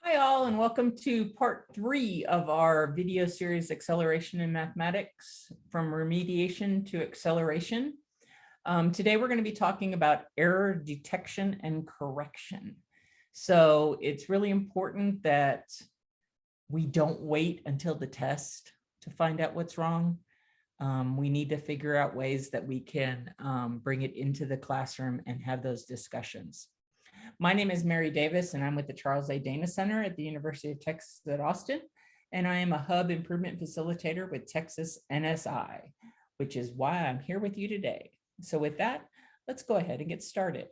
Hi all, and welcome to part 3 of our video series, Acceleration in Mathematics, from Remediation to Acceleration. Today we're going to be talking about error detection and correction. So it's really important that we don't wait until the test to find out what's wrong. We need to figure out ways that we can bring it into the classroom and have those discussions. My name is Mary Davis, and I'm with the Charles A. Dana Center at the University of Texas at Austin, and I am a hub improvement facilitator with Texas NSI, which is why I'm here with you today. So with that, let's go ahead and get started.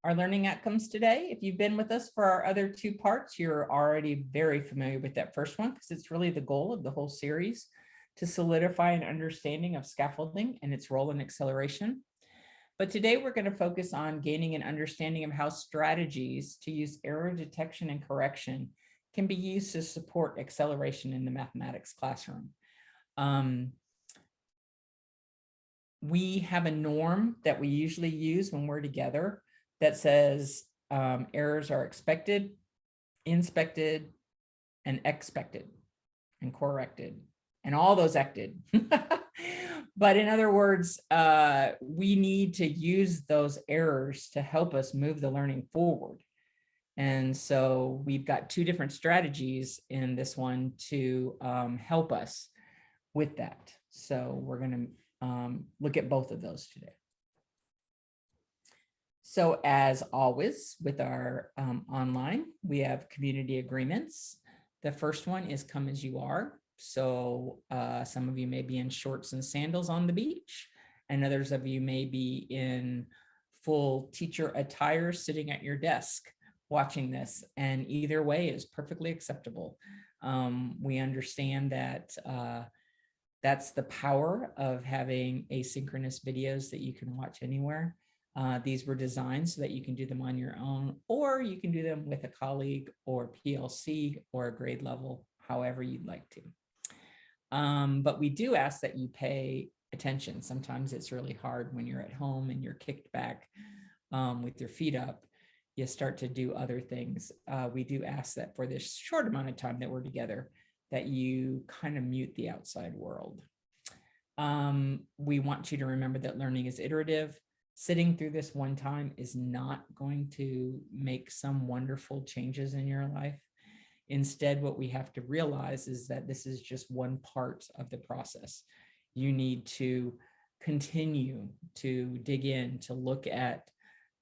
Our learning outcomes today, if you've been with us for our other 2 parts, you're already very familiar with that first one because it's really the goal of the whole series to solidify an understanding of scaffolding and its role in acceleration. But today we're going to focus on gaining an understanding of how strategies to use error detection and correction can be used to support acceleration in the mathematics classroom. We have a norm that we usually use when we're together that says errors are expected, inspected, and expected, and corrected, and all those acted. But in other words, we need to use those errors to help us move the learning forward. And so we've got 2 different strategies in this one to help us with that. So we're going to look at both of those today. So as always with our online, we have community agreements. The first one is come as you are. So some of you may be in shorts and sandals on the beach, and others of you may be in full teacher attire sitting at your desk watching this, and either way is perfectly acceptable. We understand that that's the power of having asynchronous videos that you can watch anywhere. These were designed so that you can do them on your own, or you can do them with a colleague or PLC or a grade level, however you'd like to. But we do ask that you pay attention. Sometimes it's really hard when you're at home and you're kicked back with your feet up. You start to do other things. We do ask that for this short amount of time that we're together, that you kind of mute the outside world. We want you to remember that learning is iterative. Sitting through this one time is not going to make some wonderful changes in your life. Instead, what we have to realize is that this is just one part of the process. You need to continue to dig in, to look at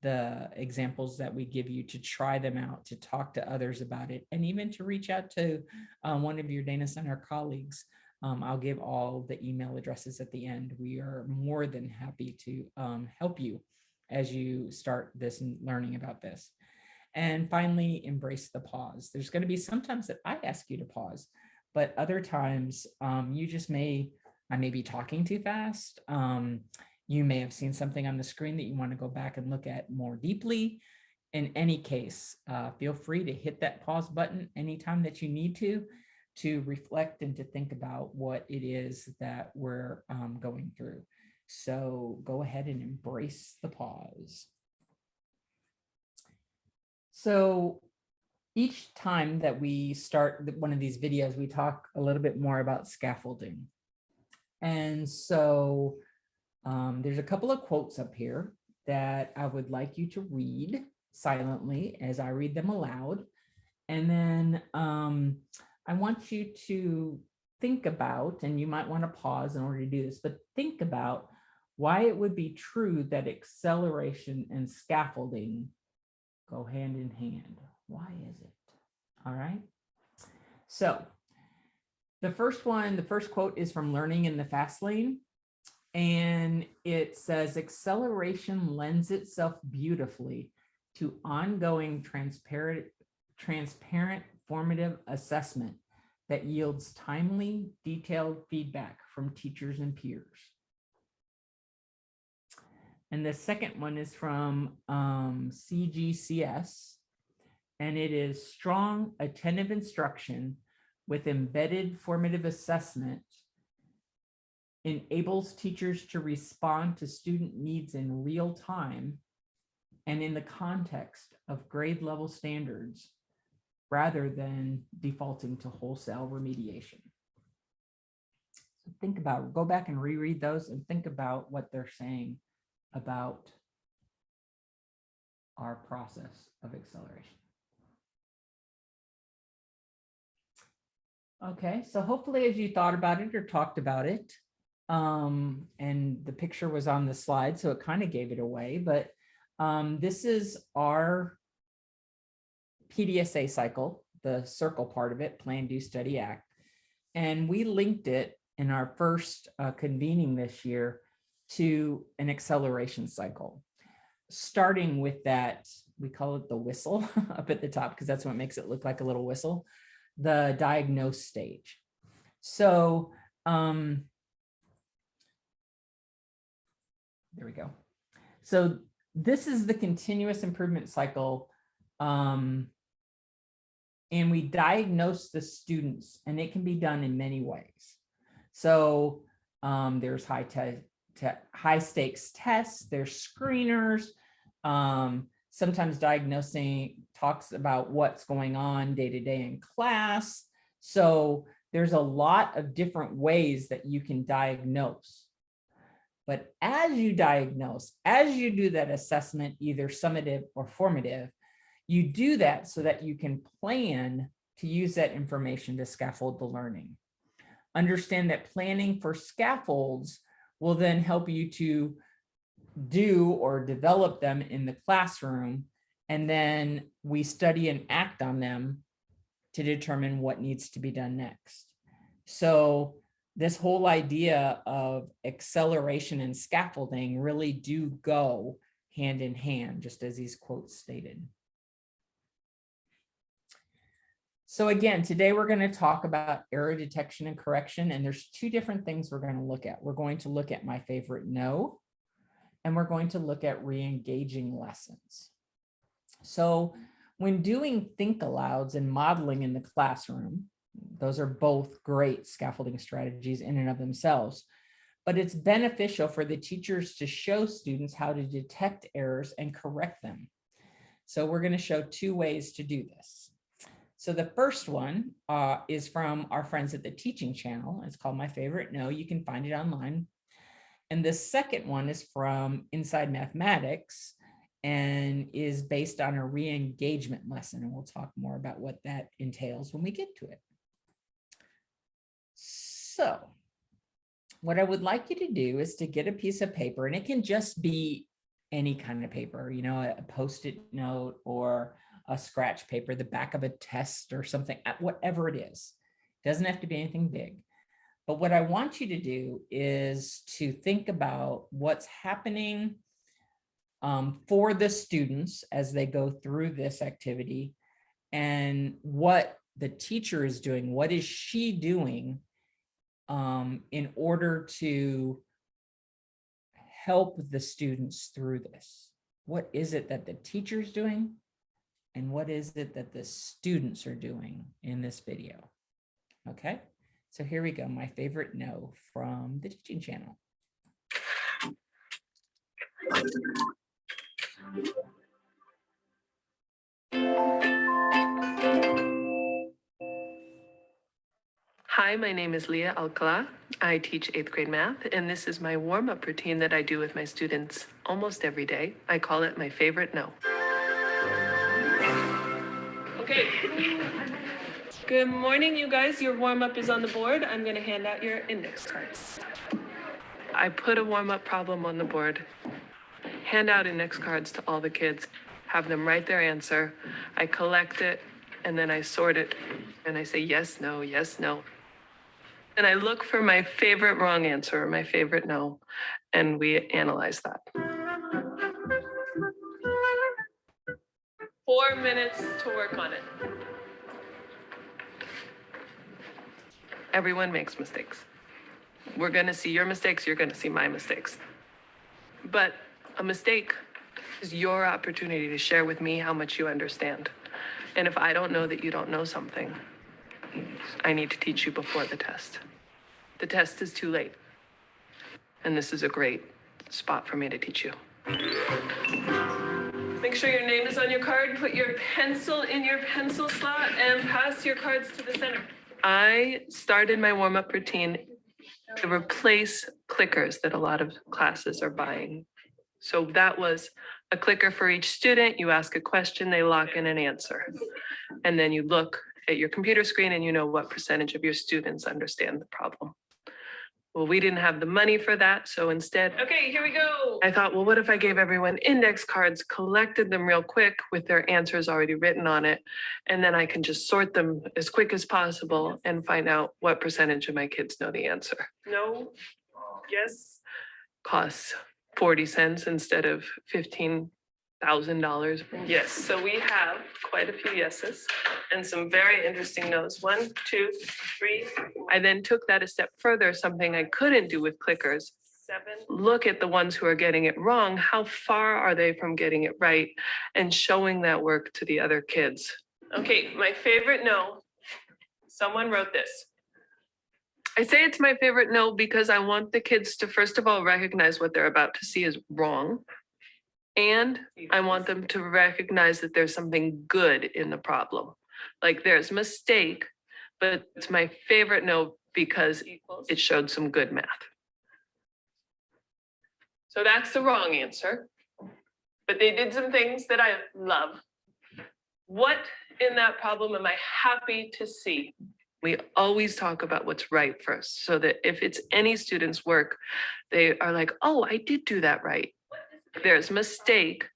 the examples that we give you, to try them out, to talk to others about it, and even to reach out to one of your Dana Center colleagues. I'll give all the email addresses at the end. We are more than happy to help you as you start this and learning about this. And finally, embrace the pause. There's going to be sometimes that I ask you to pause, but other times you just I may be talking too fast. You may have seen something on the screen that you want to go back and look at more deeply. In any case, feel free to hit that pause button anytime that you need to reflect and to think about what it is that we're going through. So go ahead and embrace the pause. So each time that we start one of these videos, we talk a little bit more about scaffolding. And so there's a couple of quotes up here that I would like you to read silently as I read them aloud. And then I want you to think about, and you might want to pause in order to do this, but think about why it would be true that acceleration and scaffolding go hand in hand. Why is it? All right. So the first quote is from Learning in the Fast Lane. And it says, acceleration lends itself beautifully to ongoing, transparent, formative assessment that yields timely, detailed feedback from teachers and peers. And the second one is from CGCS, and it is strong, attentive instruction with embedded formative assessment enables teachers to respond to student needs in real time and in the context of grade level standards rather than defaulting to wholesale remediation. So think about it. Go back and reread those and think about what they're saying about our process of acceleration. Okay, so hopefully as you thought about it or talked about it, and the picture was on the slide, so it kind of gave it away, but this is our PDSA cycle, the circle part of it, Plan, Do, Study, Act. And we linked it in our first convening this year to an acceleration cycle, starting with that, we call it the whistle up at the top, because that's what makes it look like a little whistle, the diagnose stage. So there we go. So this is the continuous improvement cycle. And we diagnose the students, and it can be done in many ways. So there's high stakes tests, there's screeners. Sometimes diagnosing talks about what's going on day to day in class. So there's a lot of different ways that you can diagnose. But as you diagnose, as you do that assessment, either summative or formative, you do that so that you can plan to use that information to scaffold the learning. Understand that planning for scaffolds will then help you to do or develop them in the classroom, and then we study and act on them to determine what needs to be done next. So this whole idea of acceleration and scaffolding really do go hand in hand, just as these quotes stated. So again, today we're going to talk about error detection and correction, and there's two different things we're going to look at. We're going to look at my favorite no, and we're going to look at re-engaging lessons. So when doing think alouds and modeling in the classroom, those are both great scaffolding strategies in and of themselves, but it's beneficial for the teachers to show students how to detect errors and correct them. So we're going to show two ways to do this. So the first one is from our friends at the Teaching channel. It's called My Favorite No. You can find it online. And the second one is from Inside Mathematics and is based on a re-engagement lesson. And we'll talk more about what that entails when we get to it. So what I would like you to do is to get a piece of paper, and it can just be any kind of paper, you know, a Post-it note or a scratch paper, the back of a test or something, whatever it is. It doesn't have to be anything big. But what I want you to do is to think about what's happening for the students as they go through this activity, and what the teacher is doing. What is she doing in order to help the students through this? What is it that the teacher's doing? And what is it that the students are doing in this video? Okay, so here we go. My favorite no from the Teaching channel. Hi, my name is Leah Alcala. I teach 8th grade math, and this is my warm-up routine that I do with my students almost every day. I call it my favorite no. Okay. Good morning, you guys. Your warm-up is on the board. I'm going to hand out your index cards. I put a warm-up problem on the board, hand out index cards to all the kids, have them write their answer. I collect it, and then I sort it, and I say yes, no, yes, no. And I look for my favorite wrong answer, or my favorite no, and we analyze that. 4 minutes to work on it. Everyone makes mistakes. We're gonna see your mistakes, you're gonna see my mistakes. But a mistake is your opportunity to share with me how much you understand. And if I don't know that you don't know something, I need to teach you before the test. The test is too late. And this is a great spot for me to teach you. Make sure your name is on your card. Put your pencil in your pencil slot and pass your cards to the center. I started my warm-up routine to replace clickers that a lot of classes are buying. So that was a clicker for each student. You ask a question, they lock in an answer. And then you look at your computer screen and you know what percentage of your students understand the problem. Well, we didn't have the money for that. So instead, okay, here we go. I thought, well, what if I gave everyone index cards, collected them real quick with their answers already written on it, and then I can just sort them as quick as possible and find out what percentage of my kids know the answer. No, yes, costs 40 cents instead of $15,000. Yes, so we have quite a few yeses and some very interesting no's. 1, 2, 3. I then took that a step further, something I couldn't do with clickers. 7. Look at the ones who are getting it wrong. How far are they from getting it right? And showing that work to the other kids. Okay, my favorite no. Someone wrote this. I say it's my favorite no because I want the kids to, first of all, recognize what they're about to see is wrong. And I want them to recognize that there's something good in the problem. Like there's mistake, but it's my favorite no because it showed some good math. So that's the wrong answer, but they did some things that I love. What in that problem am I happy to see? We always talk about what's right first, so that if it's any student's work, they are like, oh, I did do that right. There's mistake,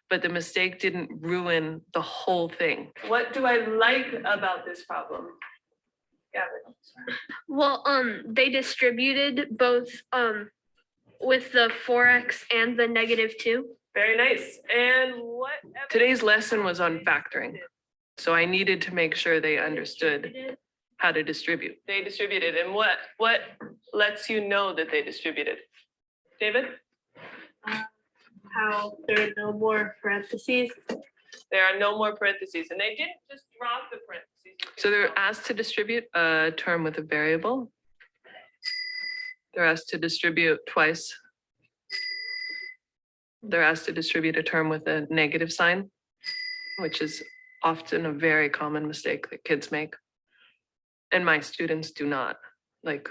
but the mistake didn't ruin the whole thing. What do I like about this problem? Gavin. Well, they distributed both with the 4x and the -2. Very nice. And what? Today's lesson was on factoring. So I needed to make sure they understood how to distribute. They distributed. And what lets you know that they distributed? David? How there are no more parentheses. There are no more parentheses. And they didn't just drop the parentheses. So they're asked to distribute a term with a variable. They're asked to distribute twice. They're asked to distribute a term with a negative sign, which is often a very common mistake that kids make. And my students do not. Like,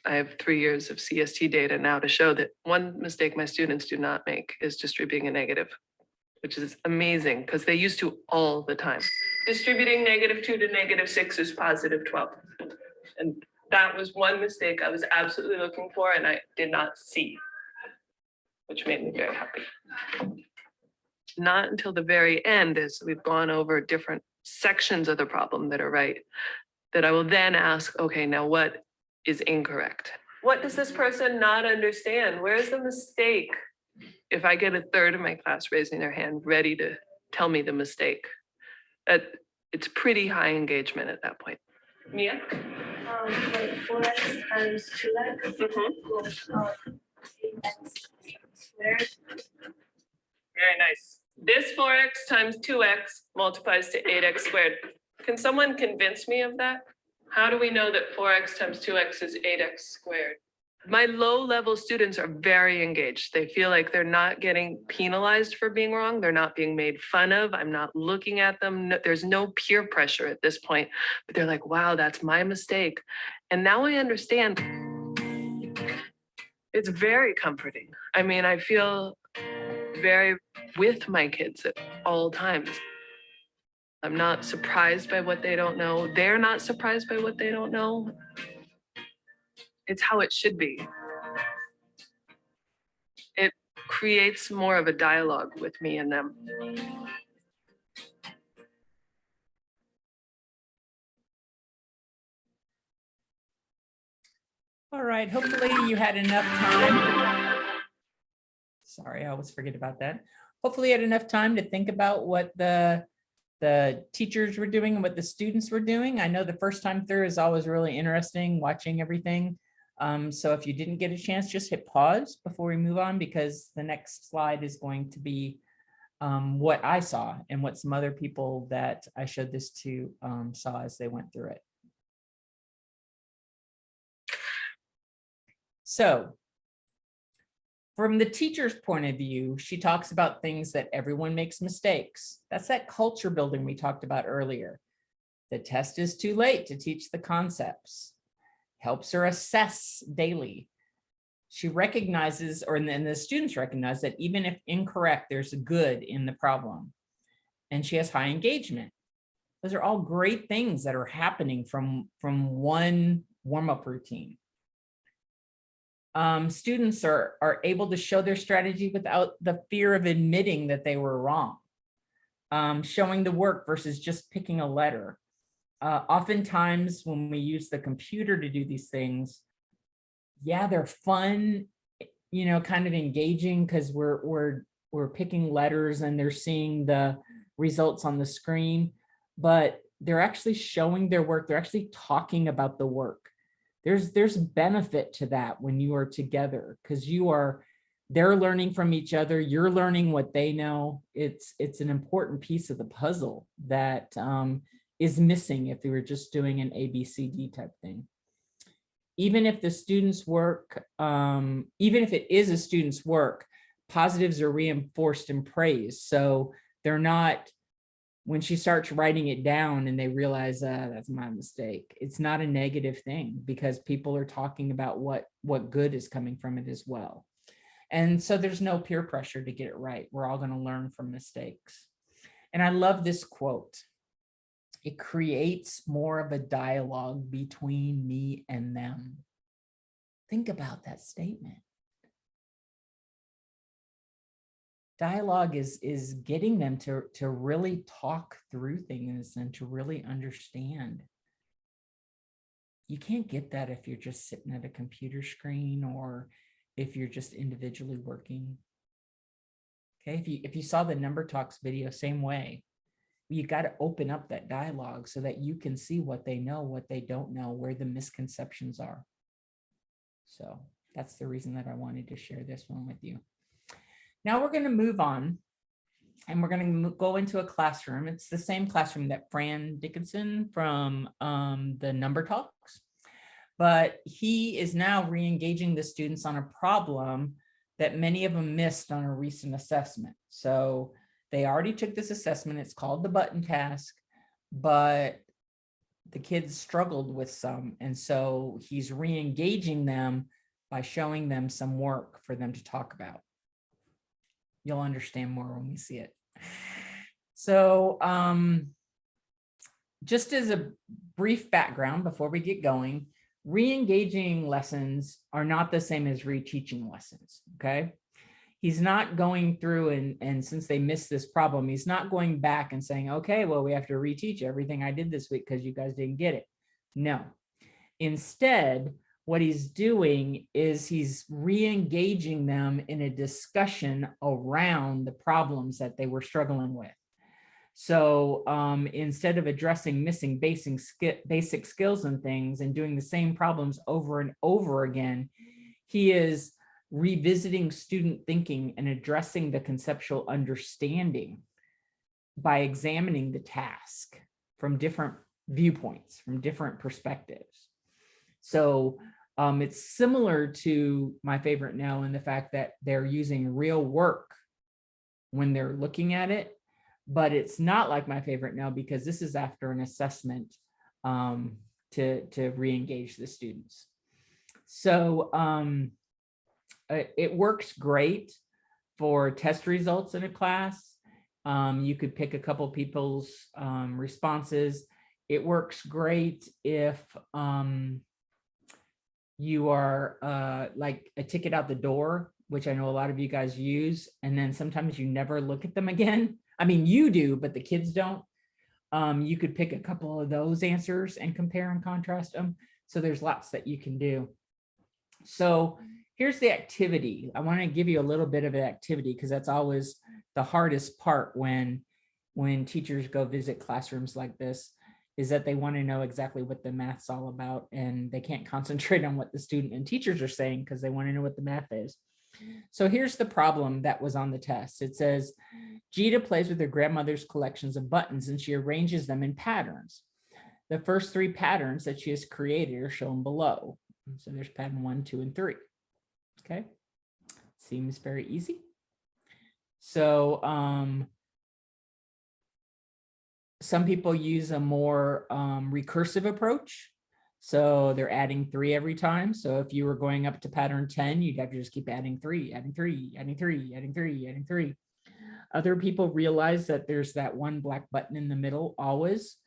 I have 3 years of CST data now to show that one mistake my students do not make is distributing a negative, which is amazing because they used to all the time. Distributing -2 to -6 is +12. And that was one mistake I was absolutely looking for and I did not see, which made me very happy. Not until the very end, as we've gone over different sections of the problem that are right, that I will then ask, okay, now what is incorrect? What does this person not understand? Where's the mistake? If I get a third of my class raising their hand, ready to tell me the mistake, it's pretty high engagement at that point. Mia? 4x times 2x equals 8x squared. Very nice. This 4x times 2x multiplies to 8x squared. Can someone convince me of that? How do we know that 4x times 2x is 8x squared? My low-level students are very engaged. They feel like they're not getting penalized for being wrong. They're not being made fun of. I'm not looking at them. There's no peer pressure at this point. But they're like, wow, that's my mistake. And now I understand. It's very comforting. I mean, I feel very with my kids at all times. I'm not surprised by what they don't know. They're not surprised by what they don't know. It's how it should be. It creates more of a dialogue with me and them. All right, hopefully you had enough time. Sorry, I always forget about that. Hopefully you had enough time to think about what the teachers were doing and what the students were doing. I know the first time through is always really interesting, watching everything. So if you didn't get a chance, just hit pause before we move on, because the next slide is going to be what I saw and what some other people that I showed this to saw as they went through it. So From the teacher's point of view, she talks about things that everyone makes mistakes. That's that culture building we talked about earlier. The test is too late to teach the concepts. Helps her assess daily. She recognizes, or then the students recognize that even if incorrect, there's a good in the problem. And she has high engagement. Those are all great things that are happening from one warm-up routine. Students are able to show their strategy without the fear of admitting that they were wrong. Showing the work versus just picking a letter. Oftentimes when we use the computer to do these things, yeah, they're fun, you know, kind of engaging because we're picking letters and they're seeing the results on the screen, but they're actually showing their work. They're actually talking about the work. There's benefit to that when you are together because they're learning from each other. You're learning what they know. It's an important piece of the puzzle that is missing if we were just doing an ABCD type thing. Even if the students' work, even if it is a student's work, positives are reinforced and praised. So they're not, when she starts writing it down and they realize that's my mistake, it's not a negative thing because people are talking about what good is coming from it as well. And so there's no peer pressure to get it right. We're all going to learn from mistakes. And I love this quote. It creates more of a dialogue between me and them. Think about that statement. Dialogue is getting them to really talk through things and to really understand. You can't get that if you're just sitting at a computer screen or if you're just individually working. Okay, if you saw the Number Talks video, same way. You got to open up that dialogue so that you can see what they know, what they don't know, where the misconceptions are. So that's the reason that I wanted to share this one with you. Now we're going to move on and we're going to go into a classroom. It's the same classroom that Fran Dickinson from the Number Talks, but he is now re-engaging the students on a problem that many of them missed on a recent assessment. So they already took this assessment. It's called the button task, but the kids struggled with some. And so he's re-engaging them by showing them some work for them to talk about. You'll understand more when we see it. So just as a brief background before we get going, re-engaging lessons are not the same as reteaching lessons, okay? He's not going through and since they missed this problem, he's not going back and saying, okay, well, we have to reteach everything I did this week because you guys didn't get it. No. Instead, what he's doing is he's re-engaging them in a discussion around the problems that they were struggling with. So instead of addressing missing basic skills and things and doing the same problems over and over again, he is revisiting student thinking and addressing the conceptual understanding by examining the task from different viewpoints, from different perspectives. So it's similar to My Favorite Now in the fact that they're using real work when they're looking at it, but it's not like My Favorite Now because this is after an assessment to re-engage the students. So it works great for test results in a class. You could pick a couple people's responses. It works great if you are like a ticket out the door, which I know a lot of you guys use, and then sometimes you never look at them again. I mean, you do, but the kids don't. You could pick a couple of those answers and compare and contrast them. So there's lots that you can do. So here's the activity. I want to give you a little bit of an activity because that's always the hardest part when teachers go visit classrooms like this, is that they want to know exactly what the math's all about and they can't concentrate on what the student and teachers are saying because they want to know what the math is. So here's the problem that was on the test. It says, Gita plays with her grandmother's collections of buttons and she arranges them in patterns. The first 3 patterns that she has created are shown below. So there's pattern 1, 2, and 3. Okay. Seems very easy. So some people use a more recursive approach. So they're adding 3 every time. So if you were going up to pattern 10, you'd have to just keep adding 3, adding 3, adding 3, adding 3, adding 3. Other people realize that there's that one black button in the middle always.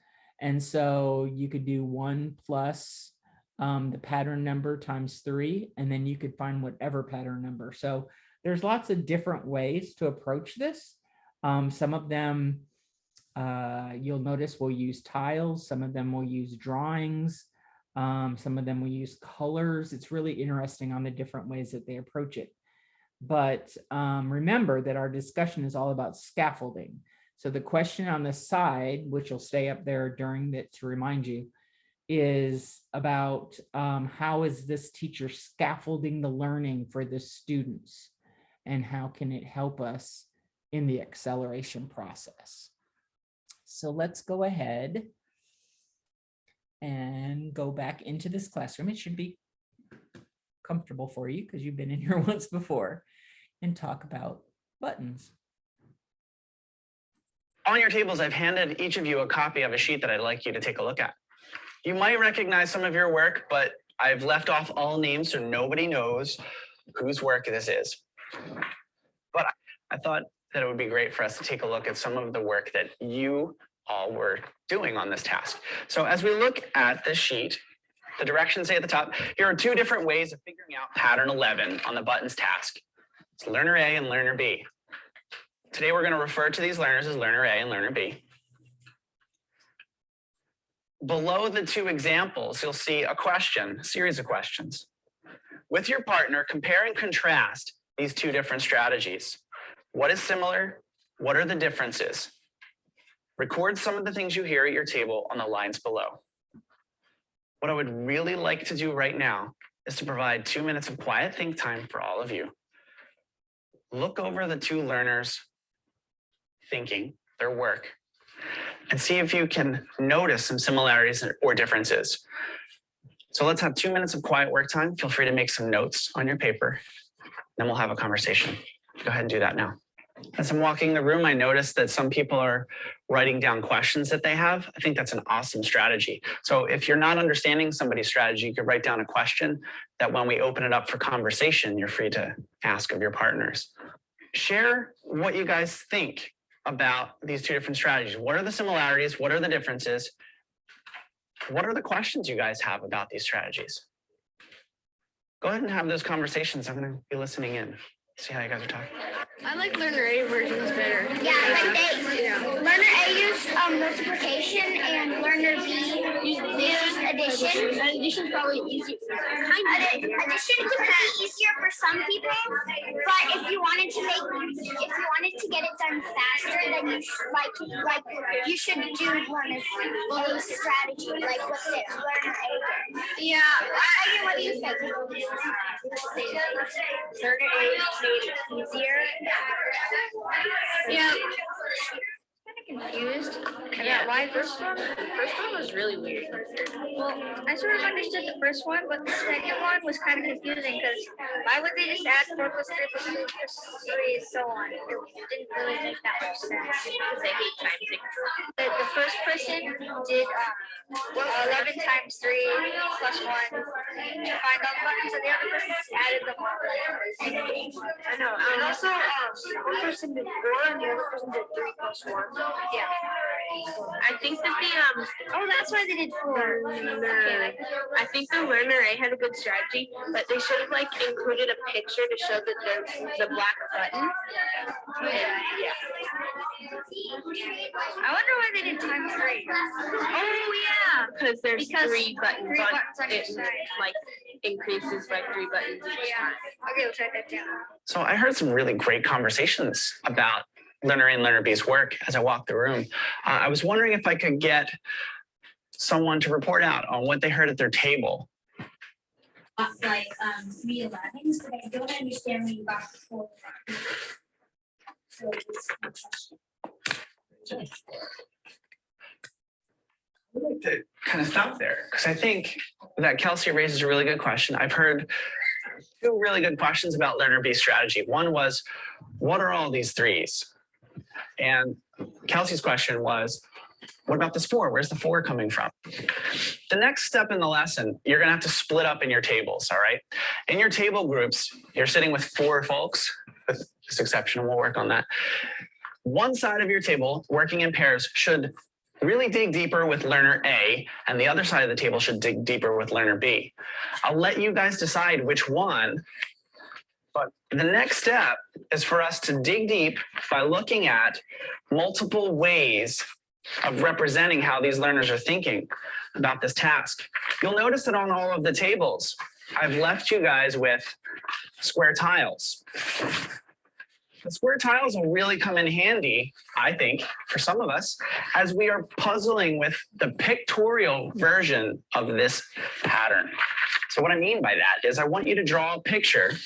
And so you could do 1 plus the pattern number times 3, and then you could find whatever pattern number. So there's lots of different ways to approach this. Some of them you'll notice will use tiles. Some of them will use drawings. Some of them will use colors. It's really interesting on the different ways that they approach it. But remember that our discussion is all about scaffolding. So the question on the side, which will stay up there during that to remind you, is about how is this teacher scaffolding the learning for the students, and how can it help us in the acceleration process? So let's go ahead and go back into this classroom. It should be comfortable for you because you've been in here once before, and talk about buttons. On your tables, I've handed each of you a copy of a sheet that I'd like you to take a look at. You might recognize some of your work, but I've left off all names so nobody knows whose work this is. But I thought that it would be great for us to take a look at some of the work that you all were doing on this task. So as we look at this sheet, the directions say at the top, here are 2 different ways of figuring out pattern 11 on the buttons task. It's learner A and learner B. Today, we're going to refer to these learners as learner A and learner B. Below the 2 examples, you'll see a question, a series of questions. With your partner, compare and contrast these 2 different strategies. What is similar? What are the differences? Record some of the things you hear at your table on the lines below. What I would really like to do right now is to provide 2 minutes of quiet think time for all of you. Look over the 2 learners' thinking, their work, and see if you can notice some similarities or differences. So let's have 2 minutes of quiet work time. Feel free to make some notes on your paper, then we'll have a conversation. Go ahead and do that now. As I'm walking the room, I noticed that some people are writing down questions that they have. I think that's an awesome strategy. So if you're not understanding somebody's strategy, you could write down a question that when we open it up for conversation, you're free to ask of your partners. Share what you guys think about these 2 different strategies. What are the similarities? What are the differences? What are the questions you guys have about these strategies? Go ahead and have those conversations. I'm going to be listening in. See how you guys are talking. I like learner A versions better. Yeah, like learner A used multiplication and learner B used addition. Addition's probably easier. Addition can be easier for some people, but if you wanted to get it done faster, then you should do learner A's strategy, like what the learner A did. Yeah, What do you think? learner A made it easier. Yeah. Confused. Yeah, why first one? The first one was really weird. Well, I sort of understood the first one, but the second one was kind of confusing because why would they just add 4 plus 3 plus 2 plus 3 and so on? It didn't really make that much sense because they hate timesing. The first person did 11 times 3 plus 1 to find all the buttons, and the other person just added them all. I know. And also, one person did 4 and the other person did 3 plus 1. Yeah. I think that Oh, that's why they did 4. I think the learner A had a good strategy, but they should have included a picture to show that there's the black button. And, yeah. I wonder why they did times 3. Oh yeah, because there's 3 buttons 3 on buttons on it. each side. Increases by 3 buttons each Yeah. time. Okay, let's write that down. So I heard some really great conversations about learner A and learner B's work as I walked the room. I was wondering if I could get someone to report out on what they heard at their table. 311s, but I don't understand when you got the 4. So it's my question. I'd like to kind of stop there because I think that Kelsey raises a really good question. I've heard two really good questions about learner B strategy. One was, what are all these threes? And Kelsey's question was, what about this 4? Where's the 4 coming from? The next step in the lesson, you're going to have to split up in your tables, all right? In your table groups, you're sitting with 4 folks, with this exception, and we'll work on that. One side of your table, working in pairs, should really dig deeper with learner A, and the other side of the table should dig deeper with learner B. I'll let you guys decide which one, but the next step is for us to dig deep by looking at multiple ways of representing how these learners are thinking about this task. You'll notice that on all of the tables, I've left you guys with square tiles. The square tiles will really come in handy, I think, for some of us, as we are puzzling with the pictorial version of this pattern. So what I mean by that is I want you to draw a picture.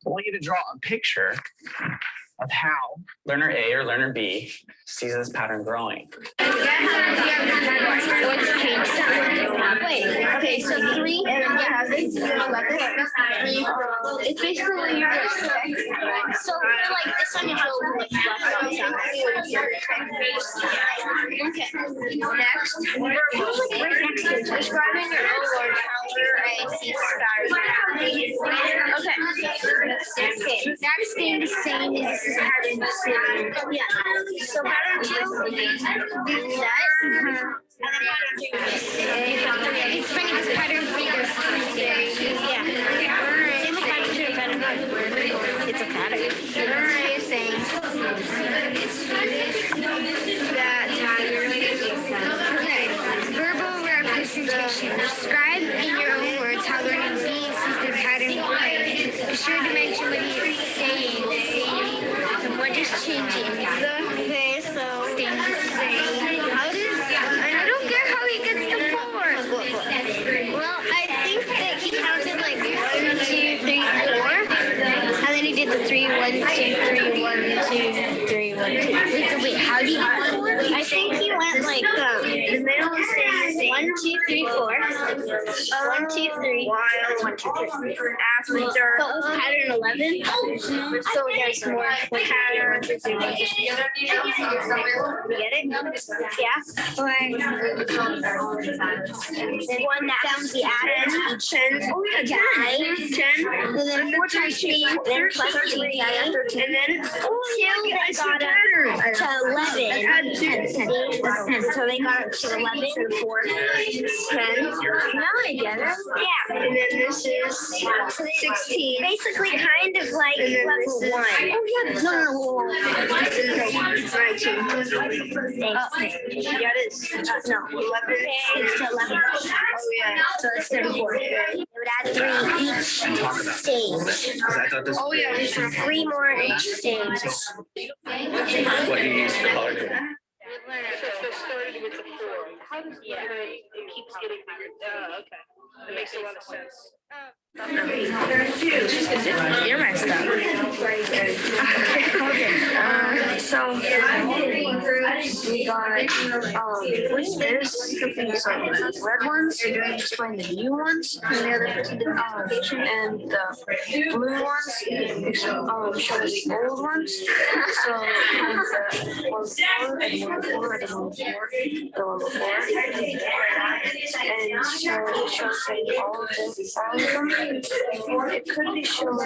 I want you to draw a picture of how learner A or learner B sees this pattern growing. Wait, okay, so 3 and then you have 11. It's basically your so like this one is a little bit left Okay. Next, right next to it, describing your own word counter a C star. Okay. That's staying the same as this is pattern 2. Yeah. So pattern 2 is that. It's funny because pattern 3 goes yeah. Same with pattern 2 and pattern 1. It's a pattern. Amazing. Okay. Verbal representation. Describe in your own words how learning B sees the pattern A. Be sure to mention what he's saying. And what is changing. Okay, so staying the same. How does I don't get how he gets to 4. Well, I think that he counted like 1, 2, 3, 4. And then he did the 3, 1, 2, 3, 1, 2, 3, 1, 2. Wait, how do you get 4? I think he went like the middle is staying the same. 1, 2, 3, 4. 1, 2, 3. 1, 2, 3. After so it was pattern 11. So there's more pattern. You get it? Yeah. Okay. One that sounds the added. 10. Oh yeah, 10. And then 4 times 3. Then plus 3. And then 2 they got up to 11. 10. So they got up to 11. 4. 10. Now I get it. Yeah. And then this is 16. Basically kind of like level 1. Oh yeah, no. This is 19. Yeah, it is. No, 11. It's to 11. Oh yeah, so it's 34. It would add 3 each stage. Oh yeah, 3 more each stage. What you use for color coding? So started with the 4. How does it keeps getting higher? Okay. That makes a lot of sense. You're messed up. Okay. So we got with this red ones explain the new ones, and the other person did and the blue ones show us the old ones. So the one before and one before and one before the one before, and so it shows all of them. It could be shown,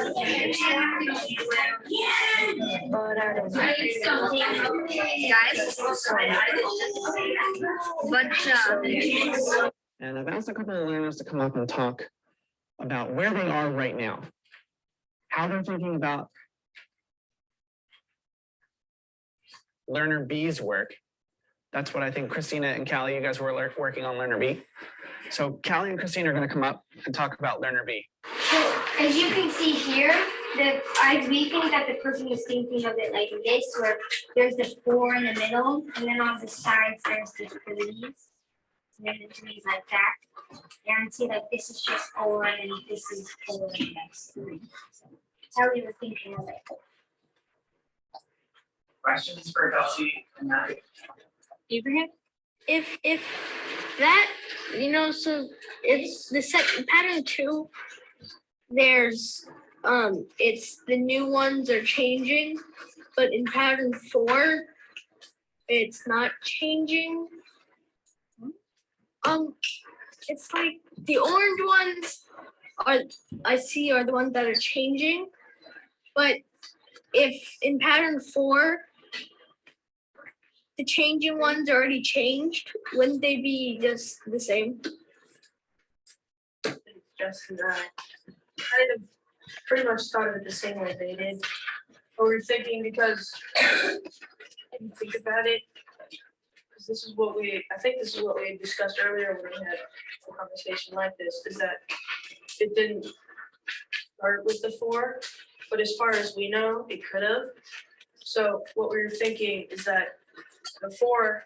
but I don't know. Guys, but And I've asked a couple of learners to come up and talk about where they are right now, how they're thinking about learner B's work. That's what I think Christina and Callie, you guys were working on learner B. So Callie and Christina are going to come up and talk about learner B. So as you can see here, we think that the person is thinking of it like this, where there's the 4 in the middle, and then on the sides there's the 3s, and then the 3s like that. And see, like this is just 4, and this is 4, and that's 3. So that's how we were thinking of it. Questions for Kelsey and Matt? Abraham, if that, so it's the second pattern 2. There's it's the new ones are changing, but in pattern 4, it's not changing. It's like the orange ones are the ones that are changing, but if in pattern 4 the changing ones already changed, wouldn't they be just the same? Just that kind of pretty much started the same way they did. But we're thinking because if you think about it, because this is what we discussed earlier when we had a conversation like this, is that it didn't start with the 4, but as far as we know, it could have. So what we were thinking is that the 4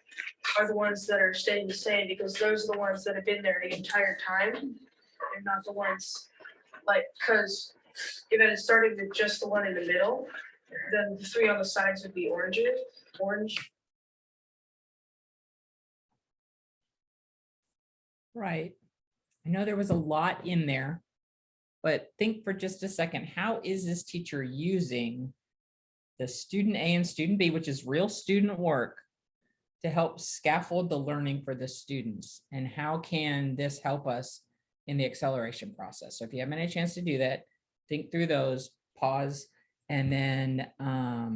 are the ones that are staying the same because those are the ones that have been there the entire time. They're not the ones because if it had started with just the one in the middle, then the 3 on the sides would be orange. Right. I know there was a lot in there, but think for just a second, how is this teacher using the student A and student B, which is real student work, to help scaffold the learning for the students? And how can this help us in the acceleration process? So if you haven't had a chance to do that, think through those, pause, and then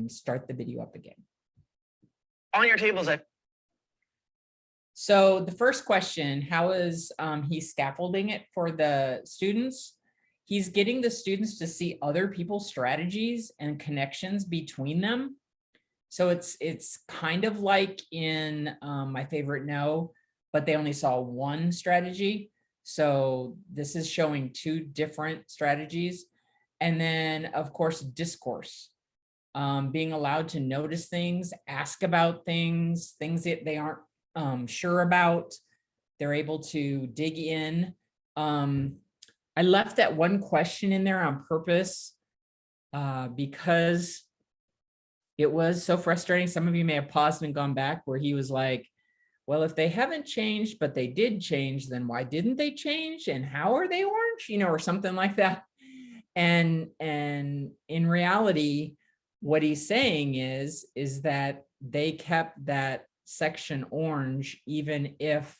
start the video up again. On your tables, So the first question, how is he scaffolding it for the students? He's getting the students to see other people's strategies and connections between them. So it's kind of like in My Favorite No, but they only saw one strategy. So this is showing 2 different strategies. And then, of course, discourse, being allowed to notice things, ask about things that they aren't sure about. They're able to dig in. I left that one question in there on purpose because it was so frustrating. Some of you may have paused and gone back where he was like, well, if they haven't changed, but they did change, then why didn't they change? And how are they orange? Or something like that. And in reality, what he's saying is that they kept that section orange, even if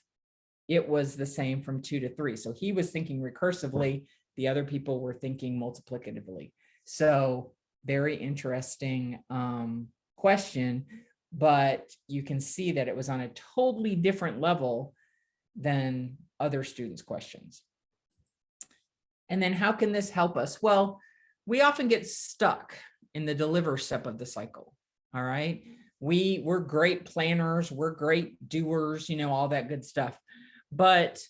it was the same from 2 to 3. So he was thinking recursively, the other people were thinking multiplicatively. So very interesting question, but you can see that it was on a totally different level than other students' questions. And then how can this help us? Well, we often get stuck in the deliver step of the cycle. All right. We're great planners, we're great doers, all that good stuff. But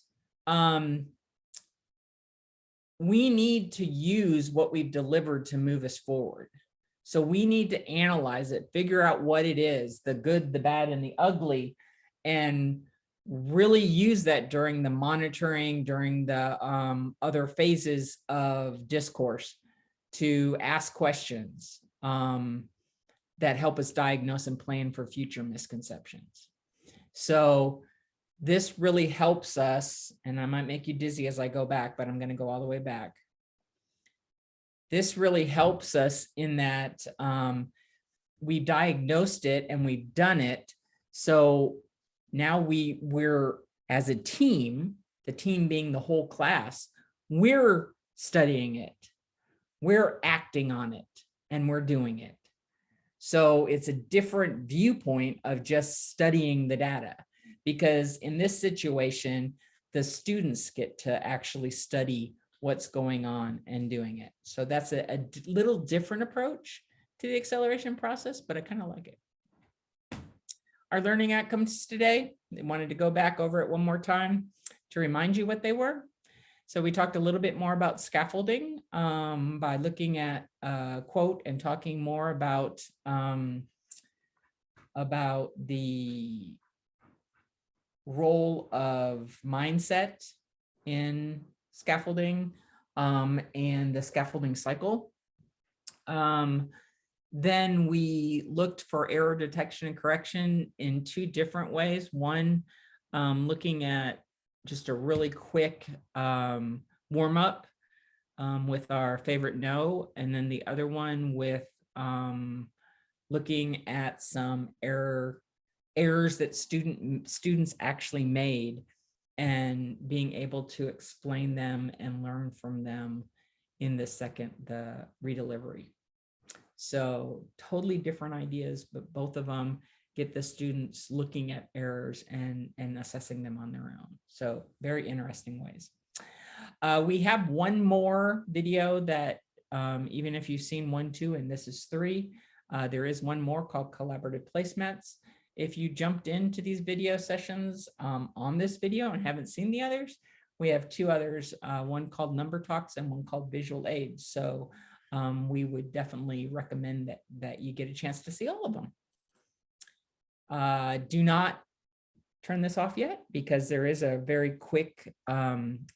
we need to use what we've delivered to move us forward. So we need to analyze it, figure out what it is, the good, the bad, and the ugly, and really use that during the monitoring, during the other phases of discourse to ask questions that help us diagnose and plan for future misconceptions. So this really helps us, and I might make you dizzy as I go back, but I'm going to go all the way back. This really helps us in that we diagnosed it and we've done it. So now we're as a team, the team being the whole class, we're studying it, we're acting on it, and we're doing it. So it's a different viewpoint of just studying the data, because in this situation, the students get to actually study what's going on and doing it. So that's a little different approach to the acceleration process, but I kind of like it. Our learning outcomes today, I wanted to go back over it one more time to remind you what they were. So we talked a little bit more about scaffolding by looking at a quote and talking more about the role of mindset in scaffolding and the scaffolding cycle. Then we looked for error detection and correction in 2 different ways. One, looking at just a really quick warm up with our favorite no, and then the other one with looking at some errors that students actually made and being able to explain them and learn from them in the redelivery. So totally different ideas, but both of them get the students looking at errors and assessing them on their own. So very interesting ways. We have one more video that even if you've seen 1, 2, and this is 3, there is one more called collaborative placemats. If you jumped into these video sessions on this video and haven't seen the others, we have 2 others, one called Number Talks and one called Visual Aids. So we would definitely recommend that you get a chance to see all of them. Do not turn this off yet because there is a very quick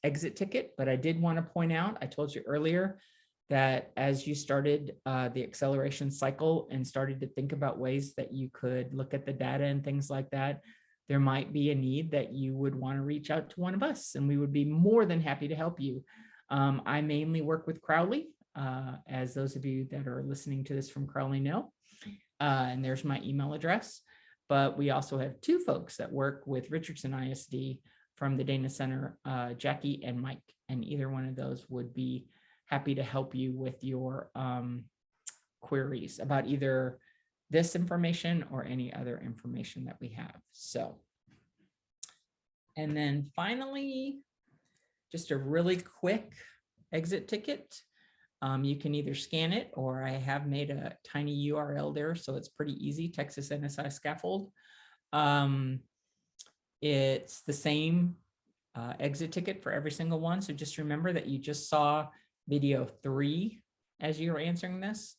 exit ticket, but I did want to point out, I told you earlier that as you started the acceleration cycle and started to think about ways that you could look at the data and things like that, there might be a need that you would want to reach out to one of us, and we would be more than happy to help you. I mainly work with Crowley, as those of you that are listening to this from Crowley know, and there's my email address. But we also have 2 folks that work with Richardson ISD from the Dana Center, Jackie and Mike, and either one of those would be happy to help you with your queries about either this information or any other information that we have. So, and then finally, just a really quick exit ticket. You can either scan it, or I have made a tiny URL there, so it's pretty easy, Texas NSI Scaffold. It's the same exit ticket for every single one. So just remember that you just saw video 3 as you were answering this,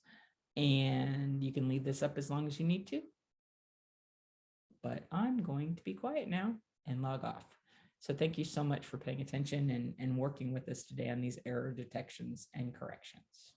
and you can leave this up as long as you need to. But I'm going to be quiet now and log off. So thank you so much for paying attention and working with us today on these error detections and corrections.